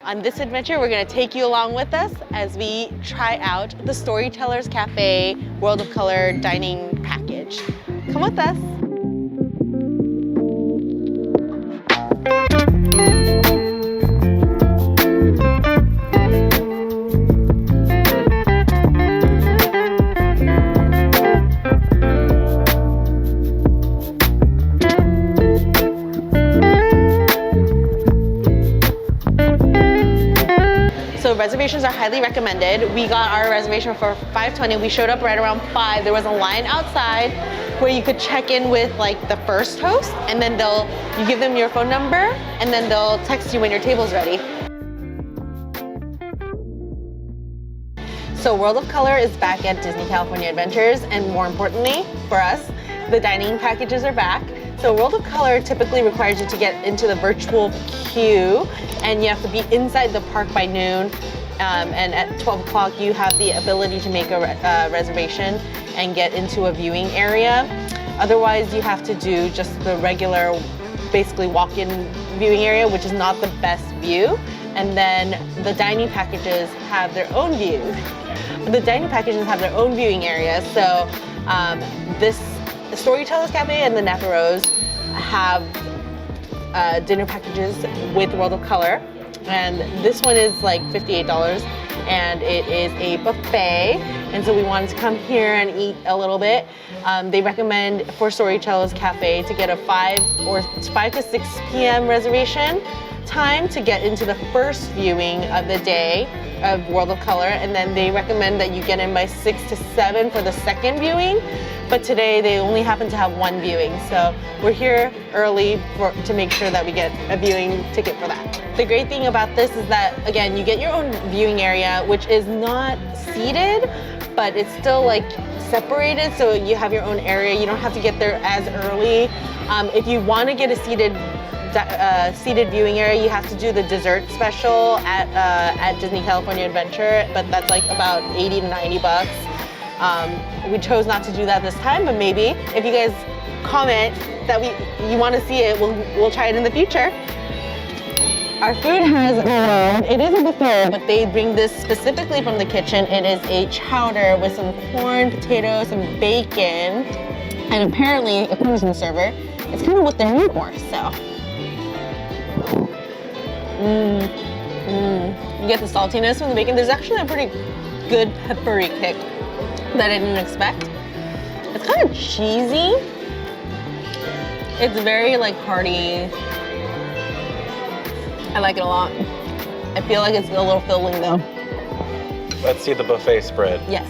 On this adventure, we're gonna take you along with us as we try out the Storyteller's Cafe World of Color dining package. Come with us. Reservations are highly recommended. We got our reservation for 5:20. We showed up right around 5. There was a line outside where you could check in with like the first host, and then you give them your phone number, and then they'll text you when your table's ready. So World of Color is back at Disney California Adventures, and more importantly for us, the dining packages are back. So World of Color typically requires you to get into the virtual queue, and you have to be inside the park by noon. And at 12 o'clock, you have the ability to make a reservation and get into a viewing area. Otherwise, you have to do just the regular, basically walk-in viewing area, which is not the best view. And then the dining packages have their own view. The dining packages have their own viewing area. So this Storyteller's Cafe and the Napa Rose have dinner packages with World of Color. And this one is like $58, and it is a buffet. And so we wanted to come here and eat a little bit. They recommend for Storyteller's Cafe to get a 5 to 6 p.m. reservation time to get into the first viewing of the day of World of Color. And then they recommend that you get in by 6 to 7 for the second viewing. But today they only happen to have one viewing. So we're here early to make sure that we get a viewing ticket for that. The great thing about this is that, again, you get your own viewing area, which is not seated, but it's still like separated. So you have your own area. You don't have to get there as early. If you want to get a seated viewing area, you have to do the dessert special at Disney California Adventure, but that's like about 80 to 90 bucks. We chose not to do that this time, but maybe if you guys comment that you want to see it, we'll try it in the future. Our food it is a buffet, but they bring this specifically from the kitchen. It is a chowder with some corn, potatoes, and bacon, and apparently, according to the server, it's kind of what they're known for. So, you get the saltiness from the bacon. There's actually a pretty good peppery kick that I didn't expect. It's kind of cheesy. It's very like hearty. I like it a lot. I feel like it's a little filling though. Let's see the buffet spread. Yes.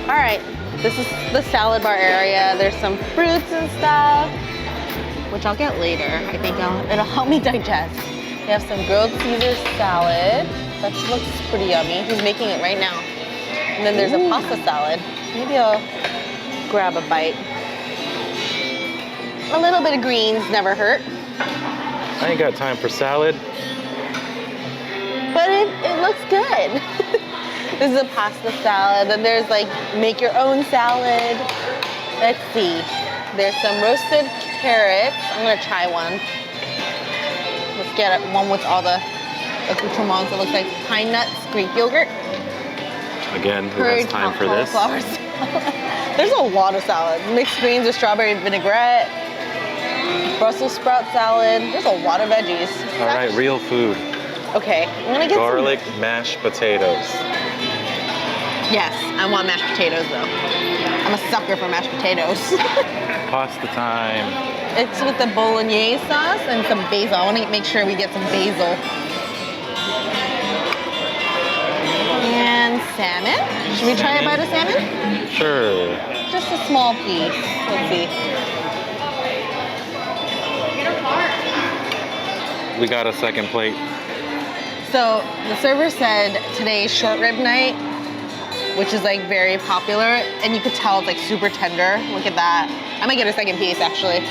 All right, this is the salad bar area. There's some fruits and stuff, which I'll get later. I think it'll help me digest. We have some grilled Caesar salad. That looks pretty yummy. He's making it right now. And then there's a pasta salad. Maybe I'll grab a bite. A little bit of greens never hurt. I ain't got time for salad. But it looks good. This is a pasta salad. Then there's like make your own salad. Let's see. There's some roasted carrots. I'm gonna try one. Let's get one with all the accoutrements. It looks like pine nuts, Greek yogurt. Again, who has time for this? There's a lot of salads. Mixed greens with strawberry vinaigrette, Brussels sprout salad. There's a lot of veggies. All right, real food. Okay, I'm gonna get garlic mashed potatoes. Yes, I want mashed potatoes though. I'm a sucker for mashed potatoes. Pasta time. It's with the bolognese sauce and some basil. I want to make sure we get some basil. And salmon. Should we try a bite of salmon? Sure. Just a small piece. Let's see. We got a second plate. So the server said today's short rib night, which is like very popular, and you could tell it's like super tender. Look at that. I might get a second piece actually.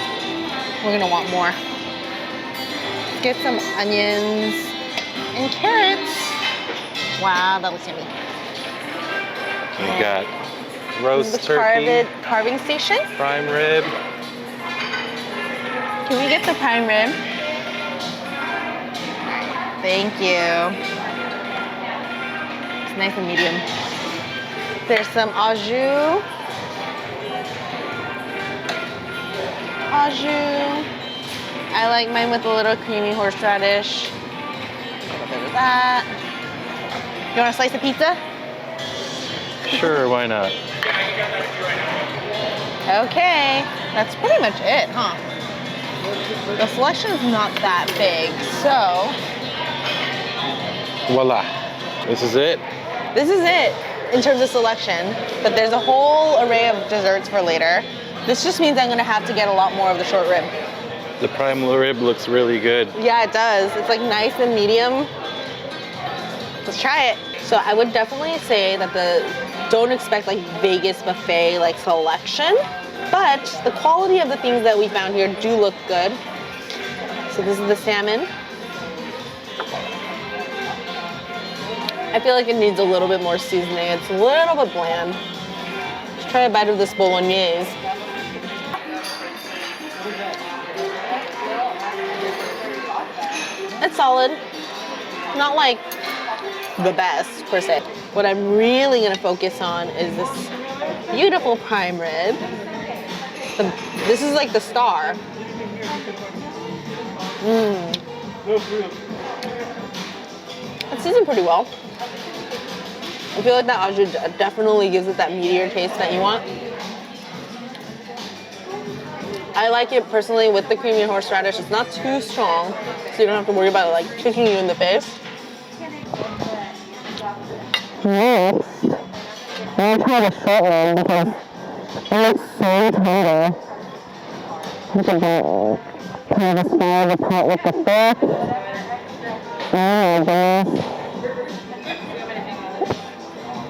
We're gonna want more. Let's get some onions and carrots. Wow, that looks yummy. We got roast turkey. Carving station. Prime rib. Can we get the prime rib? Thank you. It's nice and medium. There's some au jus. Au jus. I like mine with a little creamy horseradish. A little bit of that. You want a slice of pizza? Sure, why not? Okay, that's pretty much it, huh? The selection's not that big, so. Voila. This is it? This is it in terms of selection, but there's a whole array of desserts for later. This just means I'm gonna have to get a lot more of the short rib. The prime rib looks really good. Yeah, it does. It's like nice and medium. Let's try it. So I would definitely say that don't expect like Vegas buffet like selection, but the quality of the things that we found here do look good. So this is the salmon. I feel like it needs a little bit more seasoning. It's a little bit bland. Let's try a bite of this bolognese. It's solid. Not like the best per se. What I'm really gonna focus on is this beautiful prime rib. This is like the star. It's seasoned pretty well. I feel like that au jus definitely gives it that meatier taste that you want. I like it personally with the creamy horseradish. It's not too strong, so you don't have to worry about it like kicking you in the face. Next, I'm gonna try the short one because it looks so tender. Look at that. Kind of small the pot with the fork. Oh my gosh.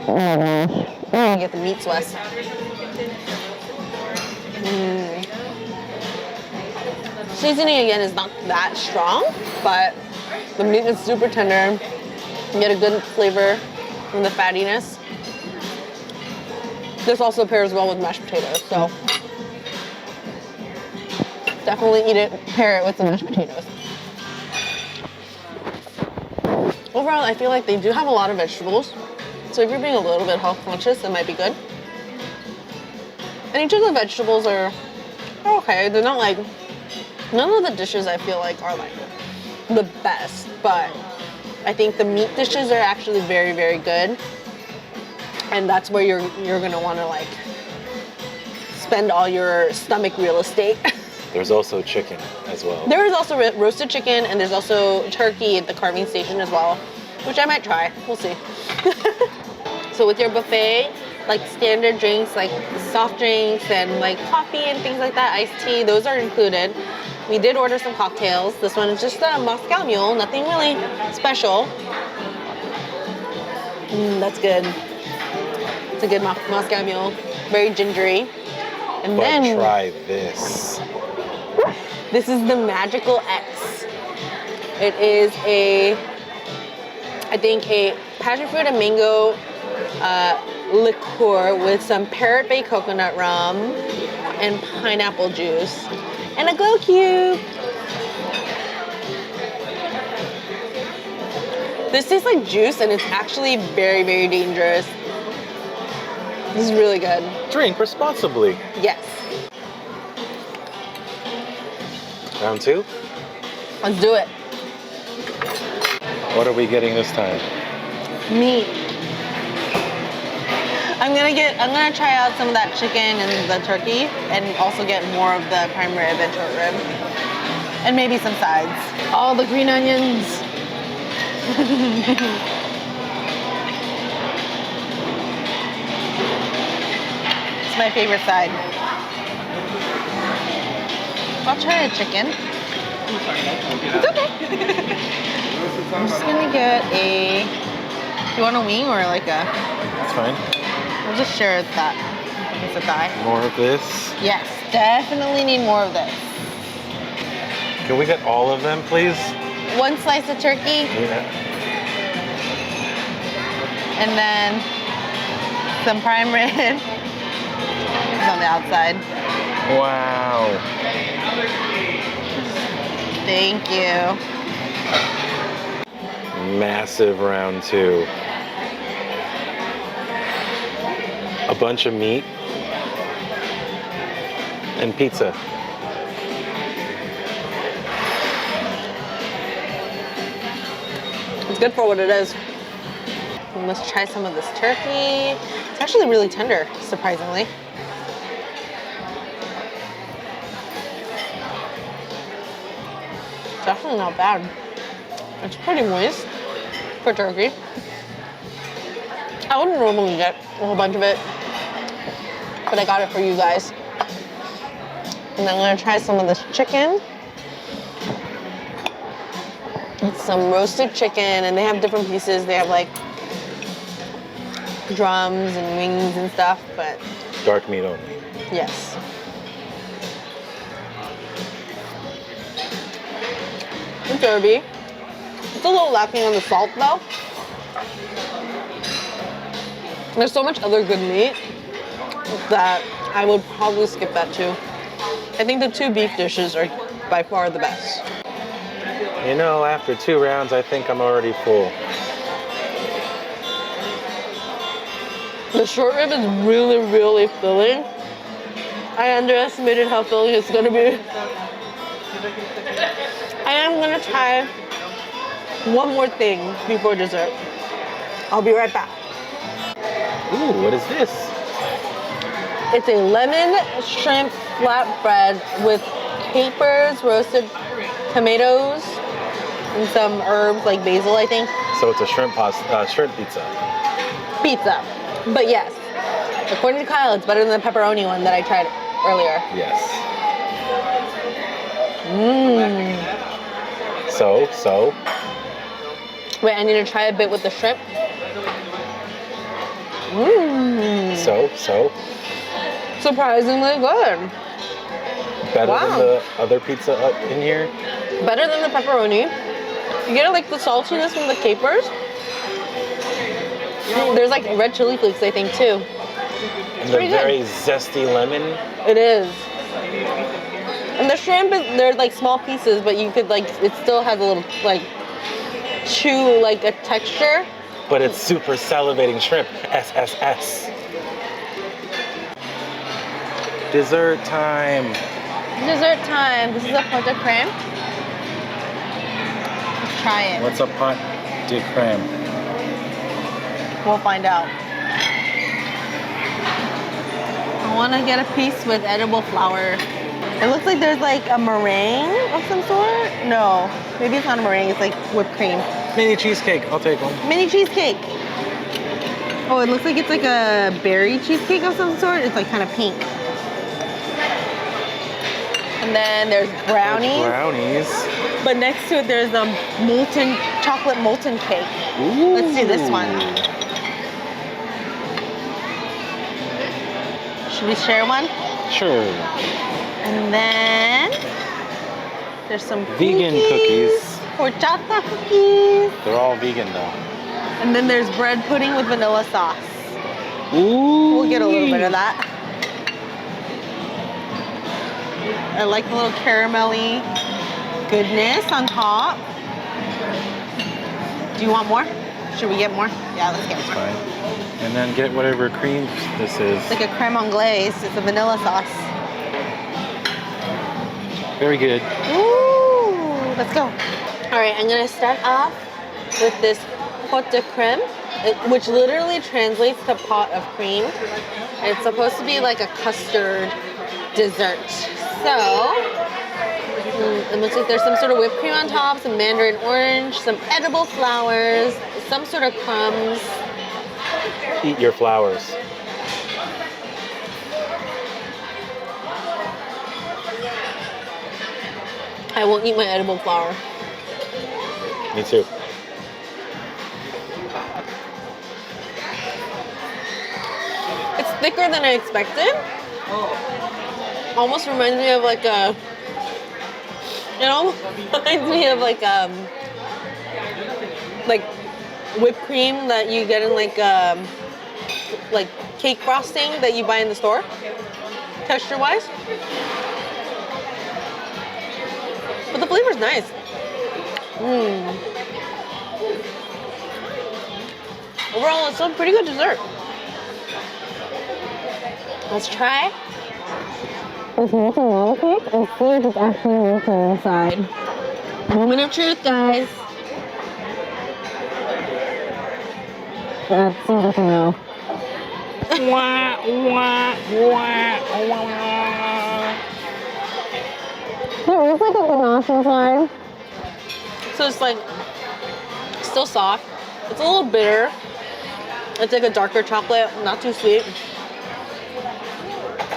Oh my gosh. Oh, you get the meat sweats. Seasoning again is not that strong, but the meat is super tender. You get a good flavor from the fattiness. This also pairs well with mashed potatoes, so definitely pair it with the mashed potatoes. Overall, I feel like they do have a lot of vegetables, so if you're being a little bit health conscious, it might be good. And each of the vegetables are okay. They're not like, none of the dishes I feel like are like the best, but I think the meat dishes are actually very, very good. And that's where you're gonna wanna like spend all your stomach real estate. There's also chicken as well. There is also roasted chicken, and there's also turkey at the carving station as well, which I might try, we'll see. So with your buffet, like standard drinks, like soft drinks and like coffee and things like that, iced tea, those are included. We did order some cocktails. This one is just a Moscow Mule, nothing really special. That's good. It's a good Moscow Mule, very gingery. And but then try this. This is the Magical X. It is I think a passion fruit and mango liqueur with some Parrot Bay coconut rum and pineapple juice and a glow cube. This tastes like juice, and it's actually very, very dangerous. This is really good. Drink responsibly. Yes. Round two? Let's do it. What are we getting this time? Meat. I'm gonna try out some of that chicken and the turkey, and also get more of the prime rib and short rib. And maybe some sides. All the green onions. It's my favorite side. I'll try a chicken. It's okay. I'm just gonna get do you want a wing or like a? That's fine. We'll just share that. It's a thigh. More of this? Yes, definitely need more of this. Can we get all of them, please? One slice of turkey. Yeah. And then some prime rib. It's on the outside. Wow. Thank you. Massive round two. A bunch of meat and pizza. It's good for what it is. And let's try some of this turkey. It's actually really tender, surprisingly. It's actually not bad. It's pretty moist for turkey. I wouldn't normally get a whole bunch of it, but I got it for you guys. And I'm gonna try some of this chicken. It's some roasted chicken, and they have different pieces. They have like drums and wings and stuff, but Dark meat only. yes. It's herby. It's a little lacking on the salt though. There's so much other good meat that I would probably skip that too. I think the 2 beef dishes are by far the best. You know, after 2 rounds, I think I'm already full. The short rib is really, really filling. I underestimated how filling it's gonna be. I am gonna try one more thing before dessert. I'll be right back. Ooh, what is this? It's a lemon shrimp flatbread with capers, roasted tomatoes, and some herbs like basil, I think. So it's a shrimp pizza. Pizza. But yes, according to Kyle, it's better than the pepperoni one that I tried earlier. Yes. Mmm. So? Wait, I need to try a bit with the shrimp. Mmm. So? Surprisingly good. Better Wow. than the other pizza in here? Better than the pepperoni. You get like the saltiness from the capers. There's like red chili flakes, I think, too. And the pretty good. very zesty lemon. It is. And the shrimp, they're like small pieces, but you could like, it still has a little like chew, like a texture. But it's super salivating shrimp. SSS. Dessert time. Dessert time. This is a pot de creme. Let's try it. What's a pot de creme? We'll find out. I want to get a piece with edible flour. It looks like there's like a meringue of some sort. No, maybe it's not a meringue. It's like whipped cream. Mini cheesecake. I'll take one. Mini cheesecake. Oh, it looks like it's like a berry cheesecake of some sort. It's like kind of pink. And then there's brownies. Brownies. But next to it, there's a chocolate molten cake. Ooh. Let's do this one. Should we share one? Sure. And then there's some Vegan cookies. Horchata cookies. They're all vegan though. And then there's bread pudding with vanilla sauce. Ooh. We'll get a little bit of that. I like the little caramelly goodness on top. Do you want more? Should we get more? Yeah, let's get more. Fine. And then get whatever cream this is. It's like a creme anglaise. It's a vanilla sauce. Very good. Ooh, let's go. All right, I'm gonna start off with this pot de creme, which literally translates to pot of cream. It's supposed to be like a custard dessert. So, it looks like there's some sort of whipped cream on top, some mandarin orange, some edible flowers, some sort of crumbs. Eat your flowers. I won't eat my edible flower. Me too. It's thicker than I expected. Almost reminds me of like a, it almost reminds me of like whipped cream that you get in like cake frosting that you buy in the store, texture wise. But the flavor's nice. Overall, it's still a pretty good dessert. Let's try. It's molten lava cake and see if it's actually molten inside. Moment of truth, guys. That seems like a no. It looks like a ganache inside. So it's like still soft. It's a little bitter. It's like a darker chocolate, not too sweet.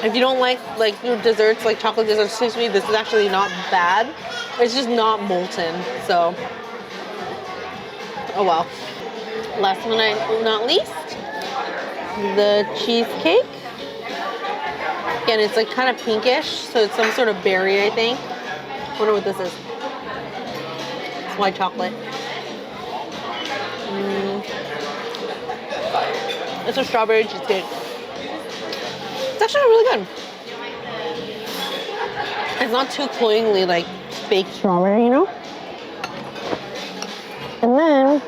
If you don't like your desserts, like chocolate desserts too sweet, this is actually not bad. It's just not molten, so oh well. Last but not least, the cheesecake. Again, it's like kind of pinkish, so it's some sort of berry, I think. I wonder what this is. It's white chocolate. It's a strawberry cheesecake. It's actually really good. It's not too cloyingly like fake strawberry, you know? And then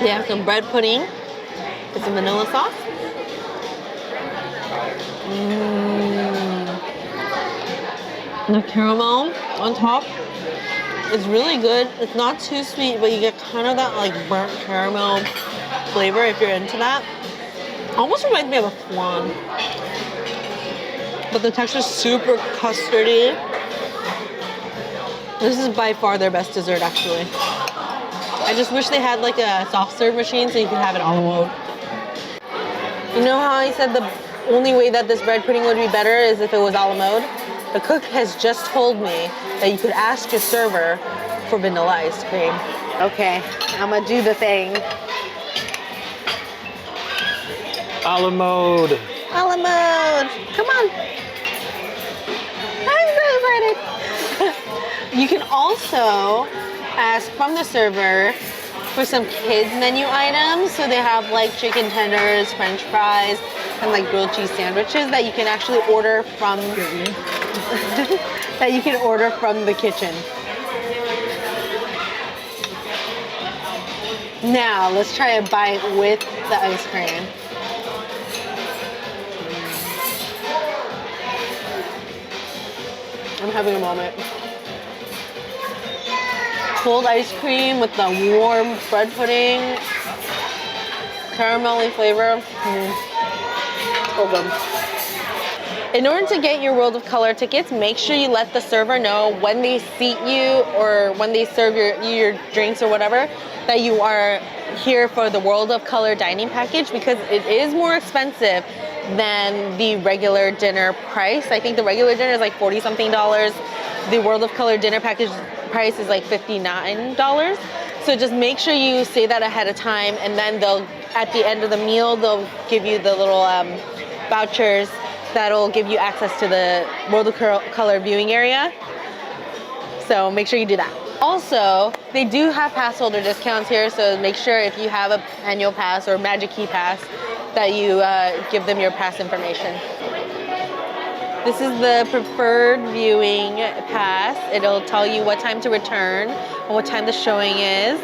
they have some bread pudding with some vanilla sauce. The caramel on top is really good. It's not too sweet, but you get kind of that like burnt caramel flavor if you're into that. Almost reminds me of a flan. But the texture's super custardy. This is by far their best dessert, actually. I just wish they had like a soft serve machine so you could have it on the road. You know how I said the only way that this bread pudding would be better is if it was a la mode? The cook has just told me that you could ask your server for vanilla ice cream. Okay, I'm gonna do the thing. A la mode. A la mode. Come on. I'm so excited. You can also ask from the server for some kids menu items. So they have like chicken tenders, french fries, and like grilled cheese sandwiches that you can actually order from that you can order from the kitchen. Now let's try a bite with the ice cream. I'm having a moment. Cold ice cream with the warm bread pudding, caramelly flavor. So good. In order to get your World of Color tickets, make sure you let the server know when they seat you or when they serve your drinks or whatever that you are here for the World of Color dining package, because it is more expensive than the regular dinner price. I think the regular dinner is like $40-something. The World of Color dinner package price is like $59. So just make sure you say that ahead of time, and then they'll, at the end of the meal, they'll give you the little vouchers that'll give you access to the World of Color viewing area. So make sure you do that. Also, they do have pass holder discounts here, so make sure if you have an annual pass or Magic Key Pass that you give them your pass information. This is the preferred viewing pass. It'll tell you what time to return and what time the showing is.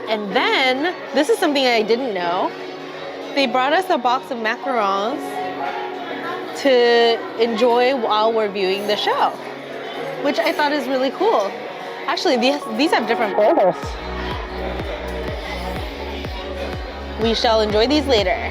And then, this is something I didn't know. They brought us a box of macarons to enjoy while we're viewing the show, which I thought is really cool. Actually, these have different flavors. We shall enjoy these later.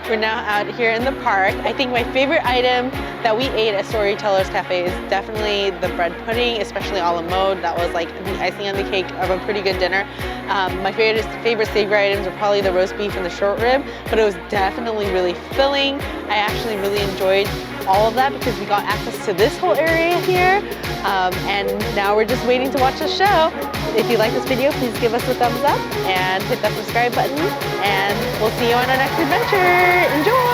We're now out here in the park. I think my favorite item that we ate at Storyteller's Cafe is definitely the bread pudding, especially a la mode. That was like the icing on the cake of a pretty good dinner. My favorite savory items are probably the roast beef and the short rib, but it was definitely really filling. I actually really enjoyed all of that because we got access to this whole area here. And now we're just waiting to watch the show. If you like this video, please give us a thumbs up and hit that subscribe button, and we'll see you on our next adventure. Enjoy!